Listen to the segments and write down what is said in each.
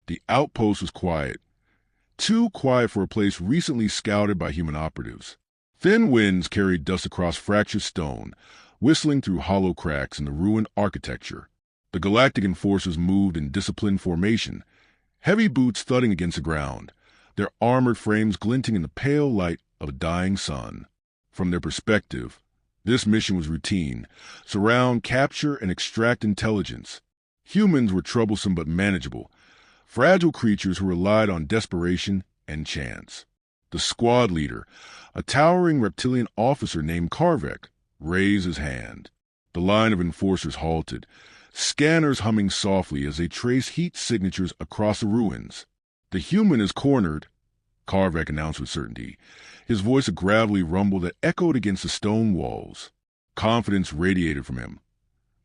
The outpost was quiet, too quiet for a place recently scouted by human operatives. Thin winds carried dust across fractured stone, whistling through hollow cracks in the ruined architecture. The Galactic enforcers moved in disciplined formation, heavy boots thudding against the ground, their armored frames glinting in the pale light of a dying sun. From their perspective, this mission was routine: surround, capture, and extract intelligence. Humans were troublesome but manageable, fragile creatures who relied on desperation and chance. The squad leader, a towering reptilian officer named Karvek, raised his hand. The line of enforcers halted, scanners humming softly as they traced heat signatures across the ruins. "The human is cornered," Karvek announced with certainty, his voice a gravelly rumble that echoed against the stone walls. Confidence radiated from him.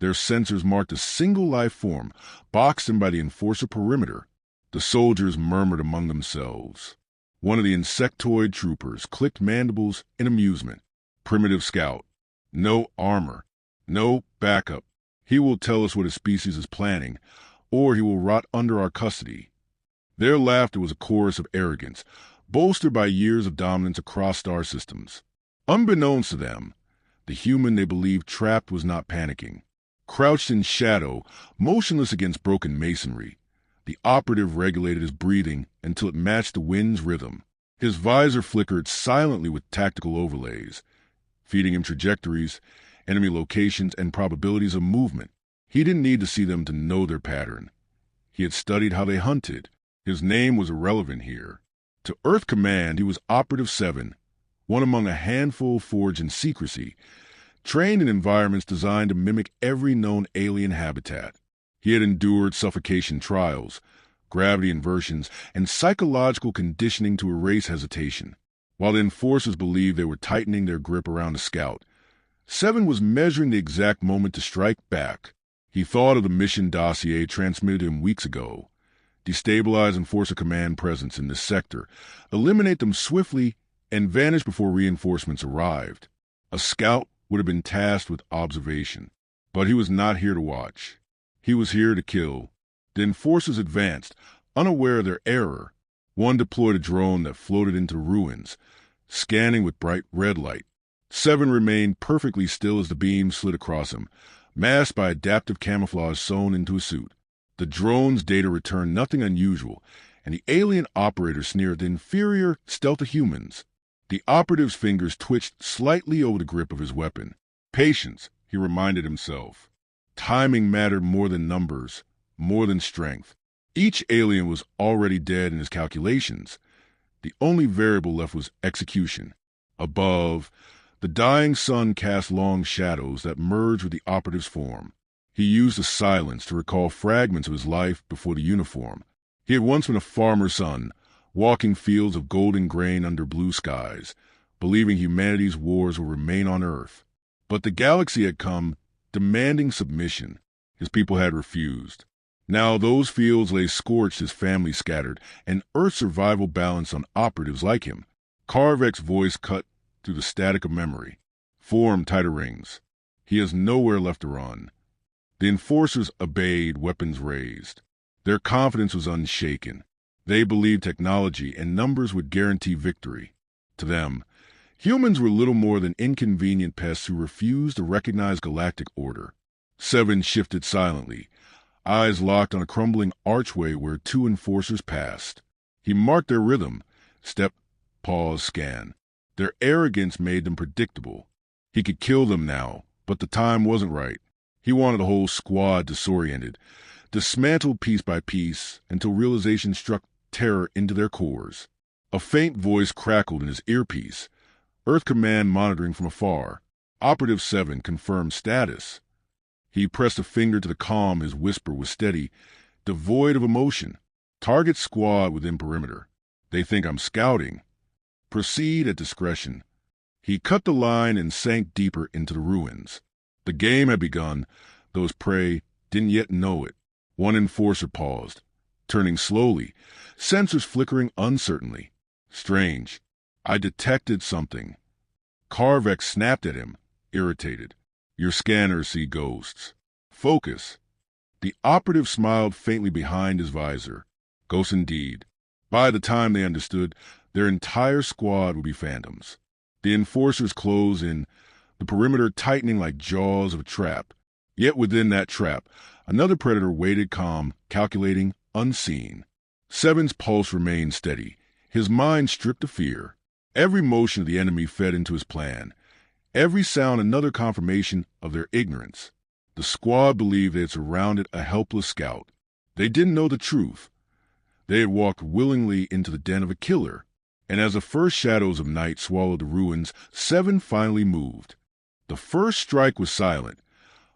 Their sensors marked a single life form, boxed in by the enforcer perimeter. The soldiers murmured among themselves. One of the insectoid troopers clicked mandibles in amusement. "Primitive scout. No armor. No backup. He will tell us what his species is planning, or he will rot under our custody." Their laughter was a chorus of arrogance, bolstered by years of dominance across star systems. Unbeknownst to them, the human they believed trapped was not panicking. Crouched in shadow, motionless against broken masonry, the operative regulated his breathing until it matched the wind's rhythm. His visor flickered silently with tactical overlays, feeding him trajectories, enemy locations, and probabilities of movement. He didn't need to see them to know their pattern. He had studied how they hunted. His name was irrelevant here. To Earth Command, he was Operative 7, one among a handful forged in secrecy, trained in environments designed to mimic every known alien habitat. He had endured suffocation trials, gravity inversions, and psychological conditioning to erase hesitation. While the enforcers believed they were tightening their grip around the scout, 7 was measuring the exact moment to strike back. He thought of the mission dossier transmitted to him weeks ago. Destabilize Enforcer Command presence in this sector, eliminate them swiftly, and vanish before reinforcements arrived. A scout would have been tasked with observation, but he was not here to watch. He was here to kill. The enforcers advanced, unaware of their error. One deployed a drone that floated into ruins, scanning with bright red light. 7 remained perfectly still as the beam slid across him, masked by adaptive camouflage sewn into his suit. The drone's data returned nothing unusual, and the alien operator sneered at the inferior stealth of humans. The operative's fingers twitched slightly over the grip of his weapon. Patience, he reminded himself. Timing mattered more than numbers, more than strength. Each alien was already dead in his calculations. The only variable left was execution. Above, the dying sun cast long shadows that merged with the operative's form. He used the silence to recall fragments of his life before the uniform. He had once been a farmer's son, walking fields of golden grain under blue skies, believing humanity's wars will remain on Earth. But the galaxy had come, demanding submission. His people had refused. Now those fields lay scorched, his family scattered, and Earth's survival balanced on operatives like him. Karvek's voice cut through the static of memory. "Form tighter rings. He has nowhere left to run." The enforcers obeyed, weapons raised. Their confidence was unshaken. They believed technology and numbers would guarantee victory. To them, humans were little more than inconvenient pests who refused to recognize galactic order. 7 shifted silently, eyes locked on a crumbling archway where 2 enforcers passed. He marked their rhythm: step, pause, scan. Their arrogance made them predictable. He could kill them now, but the time wasn't right. He wanted the whole squad disoriented, dismantled piece by piece until realization struck terror into their cores. A faint voice crackled in his earpiece. Earth Command monitoring from afar. Operative 7 confirmed status. He pressed a finger to the comm. His whisper was steady, devoid of emotion. "Target squad within perimeter. They think I'm scouting. Proceed at discretion." He cut the line and sank deeper into the ruins. The game had begun, though his prey didn't yet know it. One enforcer paused, turning slowly, sensors flickering uncertainly. "Strange. I detected something." Karvek snapped at him, irritated. "Your scanners see ghosts. Focus." The operative smiled faintly behind his visor. Ghosts indeed. By the time they understood, their entire squad would be phantoms. The enforcers closed in, the perimeter tightening like jaws of a trap. Yet within that trap, another predator waited calm, calculating, unseen. Seven's pulse remained steady, his mind stripped of fear. Every motion of the enemy fed into his plan. Every sound another confirmation of their ignorance. The squad believed they had surrounded a helpless scout. They didn't know the truth. They had walked willingly into the den of a killer. And as the first shadows of night swallowed the ruins, Seven finally moved. The first strike was silent,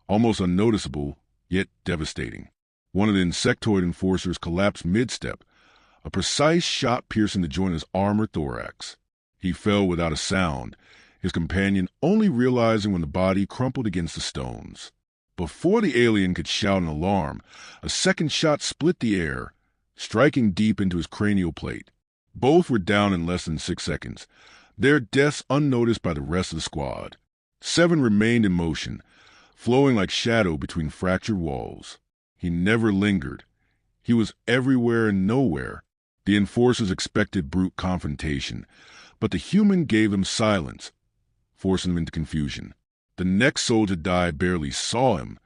almost unnoticeable, yet devastating. One of the insectoid enforcers collapsed mid-step, a precise shot piercing the joint of his arm or thorax. He fell without a sound, his companion only realizing when the body crumpled against the stones. Before the alien could shout an alarm, a second shot split the air, striking deep into his cranial plate. Both were down in less than 6 seconds, their deaths unnoticed by the rest of the squad. Seven remained in motion, flowing like shadow between fractured walls. He never lingered. He was everywhere and nowhere. The enforcers expected brute confrontation, but the human gave them silence, forcing them into confusion. The next soldier died barely saw him.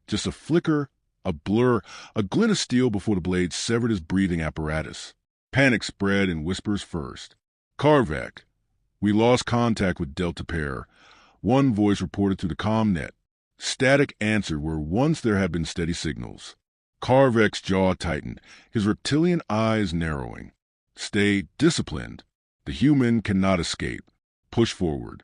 Just a flicker, a blur, a glint of steel before the blade severed his breathing apparatus. Panic spread in whispers first. Carvac. We lost contact with Delta Pair. One voice reported through the comm net. Static answered where once there had been steady signals. Carvac's jaw tightened, his reptilian eyes narrowing. Stay disciplined. The human cannot escape. Push forward.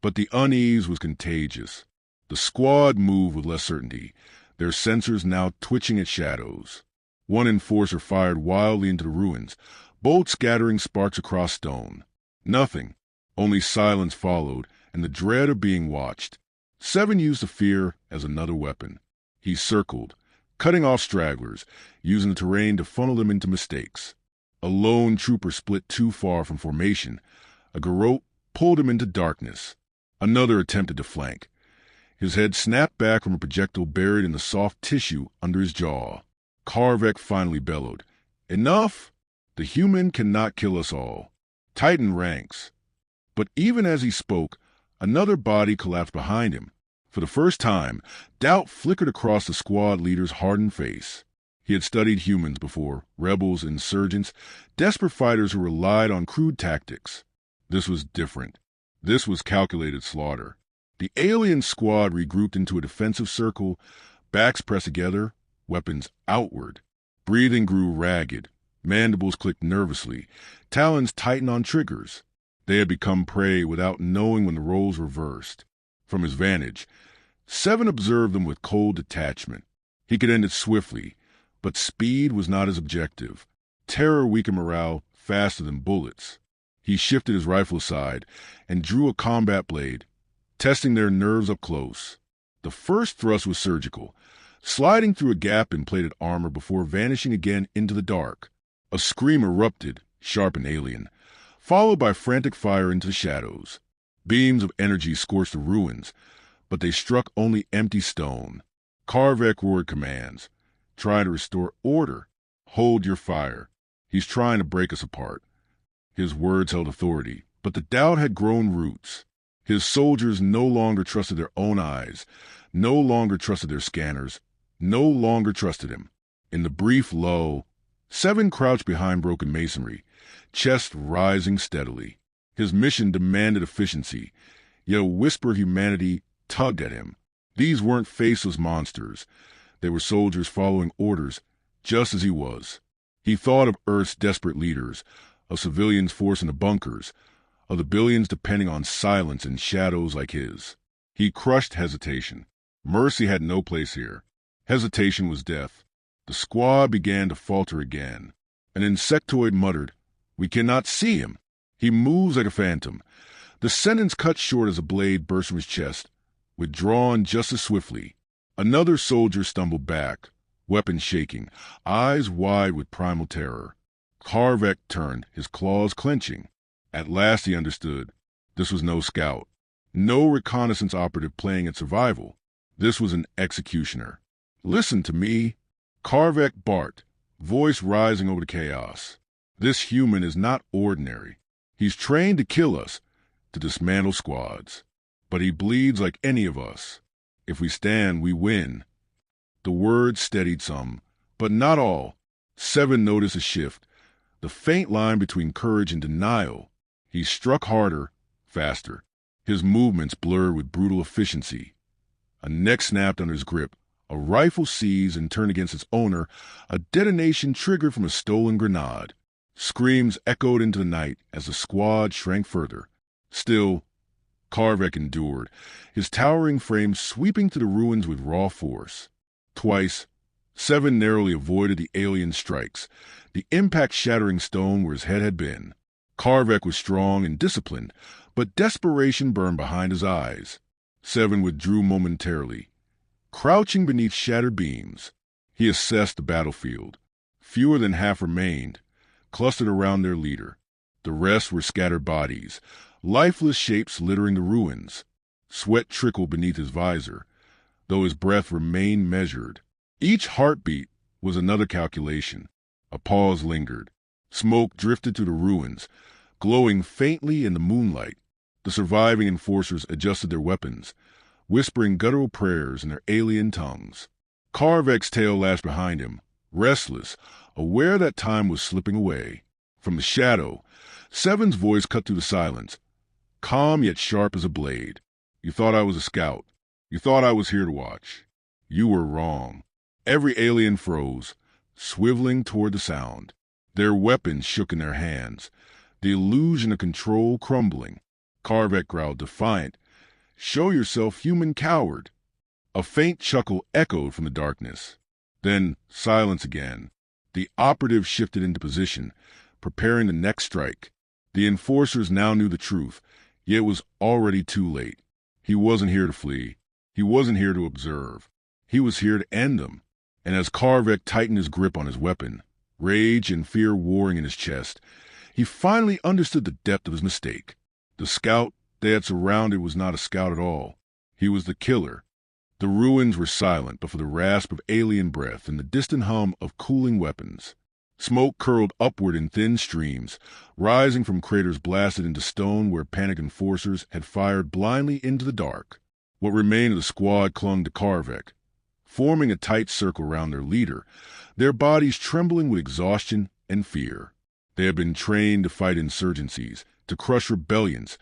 But the unease was contagious. The squad moved with less certainty, their sensors now twitching at shadows. One enforcer fired wildly into the ruins, bolts scattering sparks across stone. Nothing. Only silence followed, and the dread of being watched. Seven used the fear as another weapon. He circled, cutting off stragglers, using the terrain to funnel them into mistakes. A lone trooper split too far from formation. A garrote pulled him into darkness. Another attempted to flank. His head snapped back from a projectile buried in the soft tissue under his jaw. Carvac finally bellowed, "Enough! The human cannot kill us all." Tighten ranks. But even as he spoke, another body collapsed behind him. For the first time, doubt flickered across the squad leader's hardened face. He had studied humans before, rebels, insurgents, desperate fighters who relied on crude tactics. This was different. This was calculated slaughter. The alien squad regrouped into a defensive circle, backs pressed together, weapons outward. Breathing grew ragged, mandibles clicked nervously, talons tightened on triggers. They had become prey without knowing when the roles reversed. From his vantage, Seven observed them with cold detachment. He could end it swiftly, but speed was not his objective. Terror weakened morale faster than bullets. He shifted his rifle aside and drew a combat blade, testing their nerves up close. The first thrust was surgical, sliding through a gap in plated armor before vanishing again into the dark. A scream erupted, sharp and alien, followed by frantic fire into the shadows. Beams of energy scorched the ruins, but they struck only empty stone. Carvac roared commands, trying to restore order. Hold your fire. He's trying to break us apart. His words held authority, but the doubt had grown roots. His soldiers no longer trusted their own eyes, no longer trusted their scanners, no longer trusted him. In the brief lull, Seven crouched behind broken masonry, chest rising steadily. His mission demanded efficiency, yet a whisper of humanity tugged at him. These weren't faceless monsters. They were soldiers following orders, just as he was. He thought of Earth's desperate leaders, of civilians forced into bunkers, of the billions depending on silence and shadows like his. He crushed hesitation. Mercy had no place here. Hesitation was death. The squad began to falter again. An insectoid muttered, "We cannot see him. He moves like a phantom." The sentence cut short as a blade burst from his chest, withdrawn just as swiftly. Another soldier stumbled back, weapon shaking, eyes wide with primal terror. Carvac turned, his claws clenching. At last he understood. This was no scout, no reconnaissance operative playing at survival. This was an executioner. "Listen to me." Carvac barked, voice rising over the chaos. This human is not ordinary. He's trained to kill us, to dismantle squads. But he bleeds like any of us. If we stand, we win. The words steadied some, but not all. Seven noticed a shift, the faint line between courage and denial. He struck harder, faster. His movements blurred with brutal efficiency. A neck snapped under his grip, a rifle seized and turned against its owner, a detonation triggered from a stolen grenade. Screams echoed into the night as the squad shrank further. Still, Karvek endured, his towering frame sweeping to the ruins with raw force. Twice, Seven narrowly avoided the alien strikes, the impact shattering stone where his head had been. Karvek was strong and disciplined, but desperation burned behind his eyes. Seven withdrew momentarily. Crouching beneath shattered beams, he assessed the battlefield. Fewer than half remained, clustered around their leader. The rest were scattered bodies, lifeless shapes littering the ruins. Sweat trickled beneath his visor, though his breath remained measured. Each heartbeat was another calculation. A pause lingered. Smoke drifted to the ruins, glowing faintly in the moonlight. The surviving enforcers adjusted their weapons, whispering guttural prayers in their alien tongues. Karvek's tail lashed behind him, restless, aware that time was slipping away. From the shadow, Seven's voice cut through the silence, calm yet sharp as a blade. You thought I was a scout. You thought I was here to watch. You were wrong. Every alien froze, swiveling toward the sound. Their weapons shook in their hands, the illusion of control crumbling. Karvek growled defiant, "Show yourself, human coward." A faint chuckle echoed from the darkness. Then silence again. The operative shifted into position, preparing the next strike. The enforcers now knew the truth, yet it was already too late. He wasn't here to flee. He wasn't here to observe. He was here to end them. And as Karvek tightened his grip on his weapon, rage and fear warring in his chest, he finally understood the depth of his mistake. The scout they had surrounded was not a scout at all. He was the killer. The ruins were silent but for the rasp of alien breath and the distant hum of cooling weapons. Smoke curled upward in thin streams, rising from craters blasted into stone where panicked enforcers had fired blindly into the dark. What remained of the squad clung to Karvek, forming a tight circle around their leader, their bodies trembling with exhaustion and fear. They had been trained to fight insurgencies, to crush rebellions,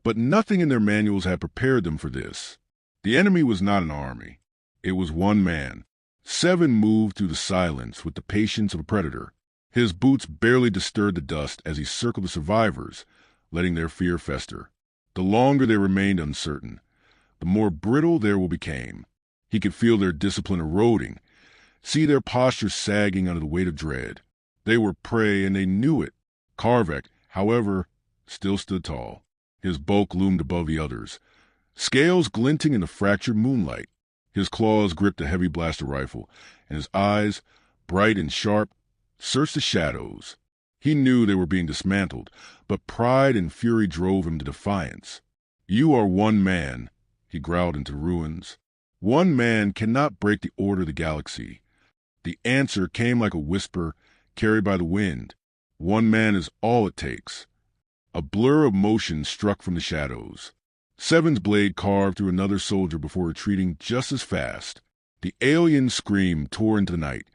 but nothing in their manuals had prepared them for this. The enemy was not an army. It was one man. Seven moved through the silence with the patience of a predator. His boots barely disturbed the dust as he circled the survivors, letting their fear fester. The longer they remained uncertain, the more brittle their will became. He could feel their discipline eroding, see their postures sagging under the weight of dread. They were prey, and they knew it. Karvek, however, still stood tall. His bulk loomed above the others, scales glinting in the fractured moonlight. His claws gripped a heavy blaster rifle, and his eyes, bright and sharp, searched the shadows. He knew they were being dismantled, but pride and fury drove him to defiance. "You are one man," he growled into the ruins. "One man cannot break the order of the galaxy." The answer came like a whisper carried by the wind. One man is all it takes. A blur of motion struck from the shadows. Seven's blade carved through another soldier before retreating just as fast. The alien scream tore into the night,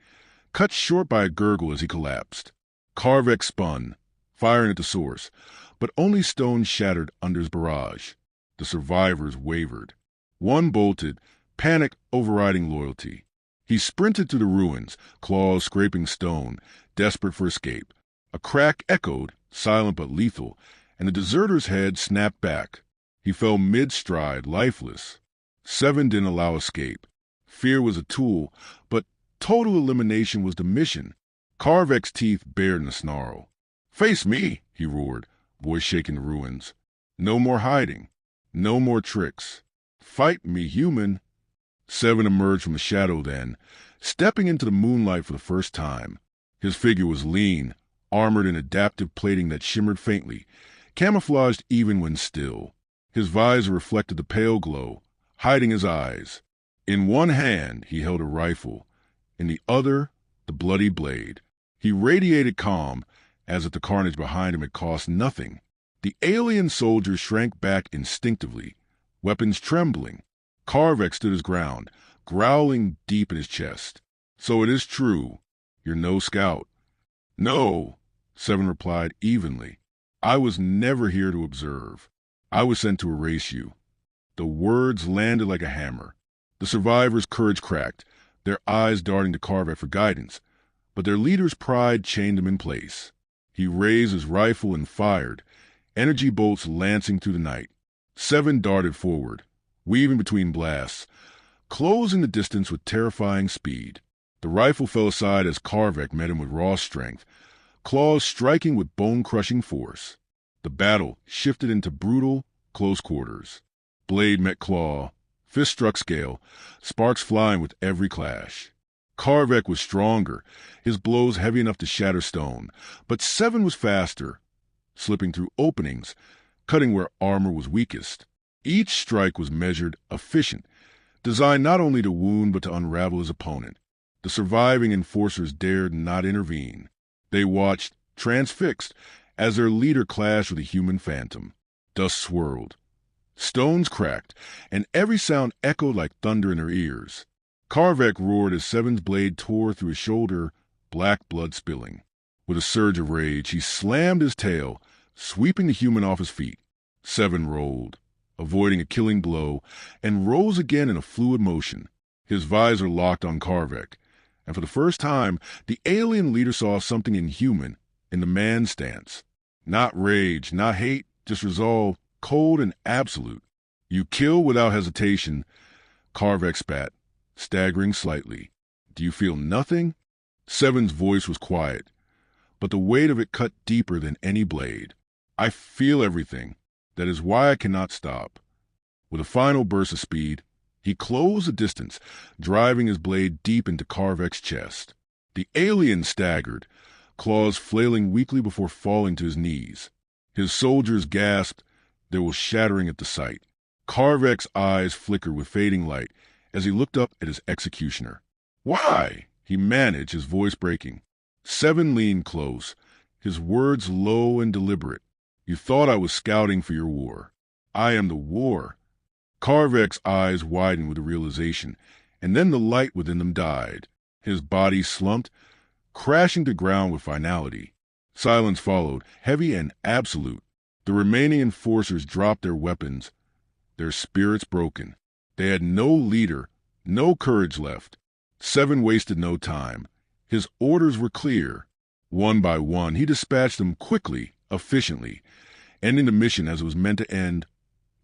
cut short by a gurgle as he collapsed. Karvek spun, firing at the source, but only stone shattered under his barrage. The survivors wavered. One bolted, panic overriding loyalty. He sprinted to the ruins, claws scraping stone, desperate for escape. A crack echoed, silent but lethal, and the deserter's head snapped back. He fell mid-stride, lifeless. Seven didn't allow escape. Fear was a tool, but total elimination was the mission. Karvek's teeth bared in a snarl. "Face me," he roared, voice shaking the ruins. "No more hiding. No more tricks. Fight me, human." Seven emerged from the shadow then, stepping into the moonlight for the first time. His figure was lean, armored in adaptive plating that shimmered faintly, camouflaged even when still. His visor reflected the pale glow, hiding his eyes. In one hand he held a rifle, in the other the bloody blade. He radiated calm, as if the carnage behind him had cost nothing. The alien soldiers shrank back instinctively, weapons trembling. Karvek stood his ground, growling deep in his chest. "So it is true. You're no scout." "No," Seven replied evenly. "I was never here to observe. I was sent to erase you." The words landed like a hammer. The survivors' courage cracked, their eyes darting to Karvek for guidance, but their leader's pride chained him in place. He raised his rifle and fired, energy bolts lancing through the night. Seven darted forward, weaving between blasts, closing the distance with terrifying speed. The rifle fell aside as Karvek met him with raw strength, claws striking with bone-crushing force. The battle shifted into brutal, close quarters. Blade met claw, fist struck scale, sparks flying with every clash. Karvek was stronger, his blows heavy enough to shatter stone, but Seven was faster, slipping through openings, cutting where armor was weakest. Each strike was measured, efficient, designed not only to wound but to unravel his opponent. The surviving enforcers dared not intervene. They watched, transfixed, as their leader clashed with a human phantom. Dust swirled. Stones cracked, and every sound echoed like thunder in their ears. Karvek roared as Seven's blade tore through his shoulder, black blood spilling. With a surge of rage, he slammed his tail, sweeping the human off his feet. Seven rolled, avoiding a killing blow, and rose again in a fluid motion. His visor locked on Karvek, and for the first time, the alien leader saw something inhuman in the man's stance. Not rage, not hate, just resolve, cold and absolute. "You kill without hesitation," Karvek spat, staggering slightly. "Do you feel nothing?" Seven's voice was quiet, but the weight of it cut deeper than any blade. "I feel everything. That is why I cannot stop." With a final burst of speed, he closed the distance, driving his blade deep into Karvek's chest. The alien staggered, claws flailing weakly before falling to his knees. His soldiers gasped, their will shattering at the sight. Karvek's eyes flickered with fading light as he looked up at his executioner. "Why?" he managed, his voice breaking. Seven leaned close, his words low and deliberate. "You thought I was scouting for your war. I am the war." Karvek's eyes widened with the realization, and then the light within them died. His body slumped, crashing to ground with finality. Silence followed, heavy and absolute. The remaining enforcers dropped their weapons, their spirits broken. They had no leader, no courage left. Seven wasted no time. His orders were clear. One by one, he dispatched them quickly, efficiently, ending the mission as it was meant to end.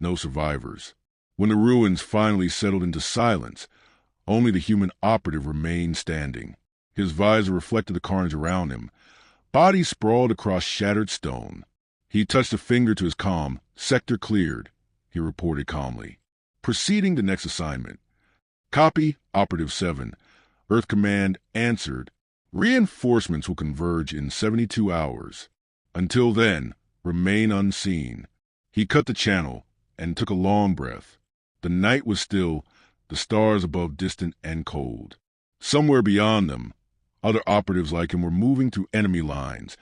No survivors. When the ruins finally settled into silence, only the human operative remained standing. His visor reflected the carnage around him. Bodies sprawled across shattered stone. He touched a finger to his comm. "Sector cleared," he reported calmly. Proceeding to next assignment. "Copy, Operative 7. Earth Command answered. Reinforcements will converge in 72 hours. Until then, remain unseen." He cut the channel and took a long breath. The night was still, the stars above distant and cold. Somewhere beyond them, other operatives like him were moving through enemy lines,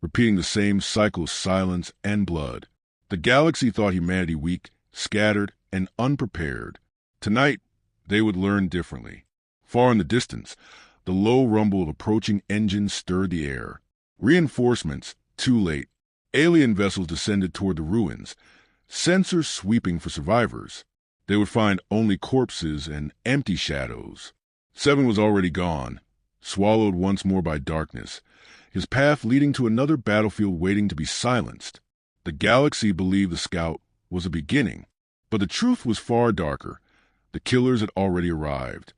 repeating the same cycle of silence and blood. The galaxy thought humanity weak, scattered, and unprepared. Tonight, they would learn differently. Far in the distance, the low rumble of approaching engines stirred the air. Reinforcements, too late. Alien vessels descended toward the ruins, sensors sweeping for survivors. They would find only corpses and empty shadows. Seven was already gone, swallowed once more by darkness, his path leading to another battlefield waiting to be silenced. The galaxy believed the scout was a beginning, but the truth was far darker. The killers had already arrived.